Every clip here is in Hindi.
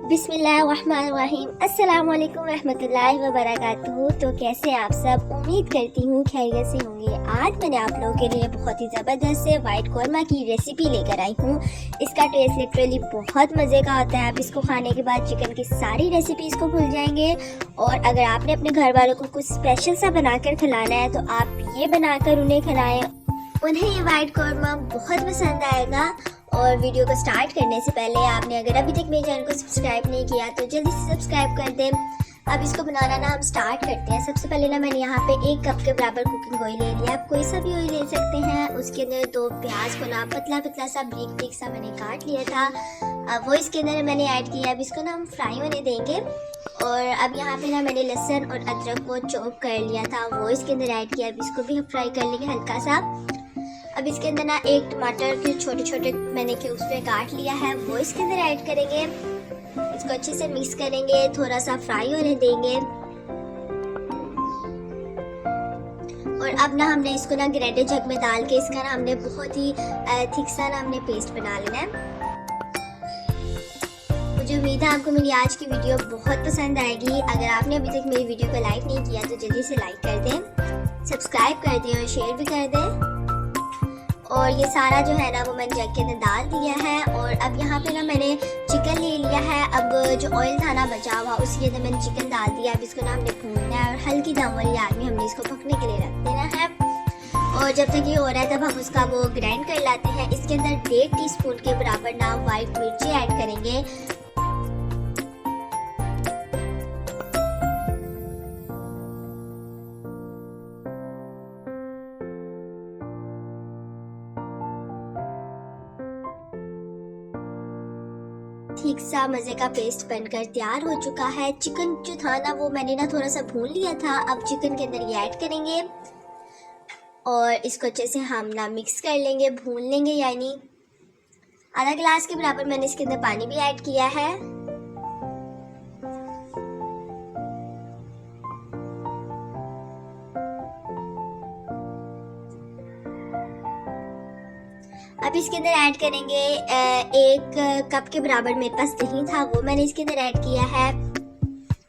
बिस्मिल्लाहिर्रहमानिर्रहीम। अस्सलाम वालेकुम रहमतुल्लाहि व बरकातुहू। तो कैसे आप सब, उम्मीद करती हूँ खैरियत से होंगे। आज मैंने आप लोगों के लिए बहुत ही ज़बरदस्त से वाइट कौरमा की रेसिपी लेकर आई हूँ। इसका टेस्ट लिटरली बहुत मज़े का होता है। आप इसको खाने के बाद चिकन की सारी रेसिपीज़ को भूल जाएंगे। और अगर आपने अपने घर वालों को कुछ स्पेशल सा बनाकर खिलाना है तो आप ये बनाकर उन्हें खिलाएं, उन्हें ये वाइट कौरमा बहुत पसंद आएगा। और वीडियो को स्टार्ट करने से पहले आपने अगर अभी तक मेरे चैनल को सब्सक्राइब नहीं किया तो जल्दी से सब्सक्राइब कर दें। अब इसको बनाना ना हम स्टार्ट करते हैं। सबसे पहले ना मैंने यहाँ पे 1 कप के बराबर कुकिंग ऑयल ले लिया। आप कोई सा भी ऑयल ले सकते हैं। उसके अंदर 2 प्याज को ना पतला पतला सा ब्रीक ब्रीक सा मैंने काट लिया था। अब वो इसके अंदर मैंने ऐड किया। अब इसको ना हम फ्राई होने देंगे। और अब यहाँ पे ना मैंने लहसुन और अदरक को चॉप कर लिया था, वो इसके अंदर ऐड किया। अब इसको भी हम फ्राई कर लेंगे हल्का सा। अब इसके अंदर ना 1 टमाटर के छोटे छोटे मैंने क्यूब्स में काट लिया है, वो इसके अंदर ऐड करेंगे। इसको अच्छे से मिक्स करेंगे, थोड़ा सा फ्राई होने देंगे। और अब ना हमने इसको ना ग्राइंडर जग में डाल के इसका ना हमने बहुत ही थिक सा ना हमने पेस्ट बना लेना है। मुझे उम्मीद है आपको मेरी आज की वीडियो बहुत पसंद आएगी। अगर आपने अभी तक मेरी वीडियो को लाइक नहीं किया तो जल्दी से लाइक कर दें, सब्सक्राइब कर दें और शेयर भी कर दें। और ये सारा जो है ना वो मैंने जग के अंदर डाल दिया है। और अब यहाँ पे ना मैंने चिकन ले लिया है। अब जो ऑयल था ना बचा हुआ उसके अंदर मैंने चिकन डाल दिया। अब इसको ना हमने भूनना है और हल्की दम वाली आग में हमने इसको पकने के लिए रख देना है। और जब तक ये हो रहा है तब हम उसका वो ग्राइंड कर लाते हैं। इसके अंदर 1.5 टीस्पून के बराबर ना वाइट मिर्ची ऐड करेंगे। ठीक सा मज़े का पेस्ट बनकर तैयार हो चुका है। चिकन जो था ना वो मैंने ना थोड़ा सा भून लिया था। अब चिकन के अंदर ये ऐड करेंगे और इसको अच्छे से हम ना मिक्स कर लेंगे, भून लेंगे। यानी आधा गिलास के बराबर मैंने इसके अंदर पानी भी ऐड किया है। अब इसके अंदर ऐड करेंगे 1 कप के बराबर मेरे पास दही था, वो मैंने इसके अंदर ऐड किया है।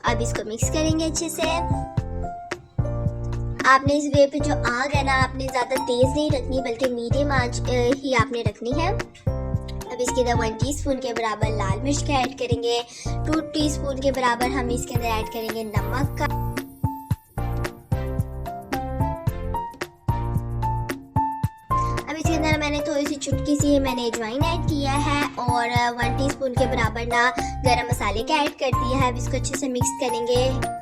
अब इसको मिक्स करेंगे अच्छे से। आपने इस वे पे जो आग है ना आपने ज़्यादा तेज़ नहीं रखनी बल्कि मीडियम आंच ही आपने रखनी है। अब इसके अंदर 1 टीस्पून के बराबर लाल मिर्च का ऐड करेंगे। 2 टीस्पून के बराबर हम इसके अंदर ऐड करेंगे नमक का। इसके अंदर मैंने थोड़ी सी चुटकी सी मैंने अजवाइन ऐड किया है। और 1 टीस्पून के बराबर ना गरम मसाले का ऐड कर दिया है। अब इसको अच्छे से मिक्स करेंगे।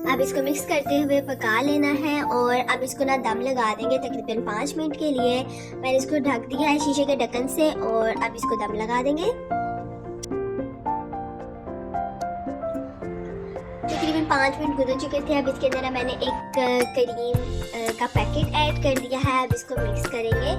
अब इसको मिक्स करते हुए पका लेना है। और अब इसको ना दम लगा देंगे तकरीबन 5 मिनट के लिए। मैंने इसको ढक दिया है शीशे के ढक्कन से और अब इसको दम लगा देंगे। तकरीबन 5 मिनट गुजर चुके थे। अब इसके अंदर मैंने 1 क्रीम का पैकेट ऐड कर दिया है। अब इसको मिक्स करेंगे।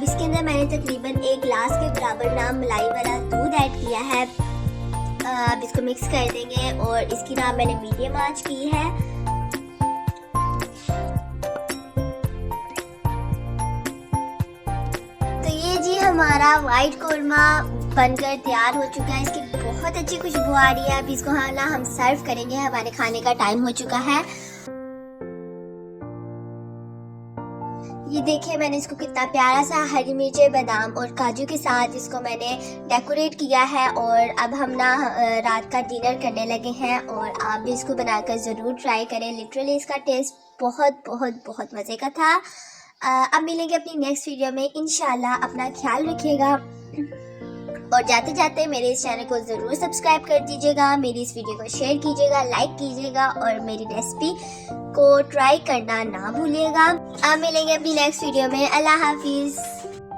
इसके अंदर मैंने तकरीबन 1 गिलास के बराबर ना मलाई वाला दूध ऐड किया है। अब इसको मिक्स कर देंगे और इसकी ना मैंने मीडियम आंच की है। तो ये जी हमारा वाइट कौरमा बनकर तैयार हो चुका है। इसकी बहुत अच्छी खुशबू आ रही है। अब इसको हम सर्व करेंगे। हमारे खाने का टाइम हो चुका है। ये देखिए मैंने इसको कितना प्यारा सा हरी मिर्चें, बादाम और काजू के साथ इसको मैंने डेकोरेट किया है। और अब हम ना रात का डिनर करने लगे हैं। और आप भी इसको बनाकर ज़रूर ट्राई करें। लिटरली इसका टेस्ट बहुत बहुत बहुत मज़े का था। अब मिलेंगे अपनी नेक्स्ट वीडियो में इंशाल्लाह। अपना ख्याल रखिएगा और जाते जाते मेरे इस चैनल को ज़रूर सब्सक्राइब कर दीजिएगा। मेरी इस वीडियो को शेयर कीजिएगा, लाइक कीजिएगा और मेरी रेसिपी को ट्राई करना ना भूलिएगा। अब मिलेंगे अपनी नेक्स्ट वीडियो में। अल्लाह हाफिज़।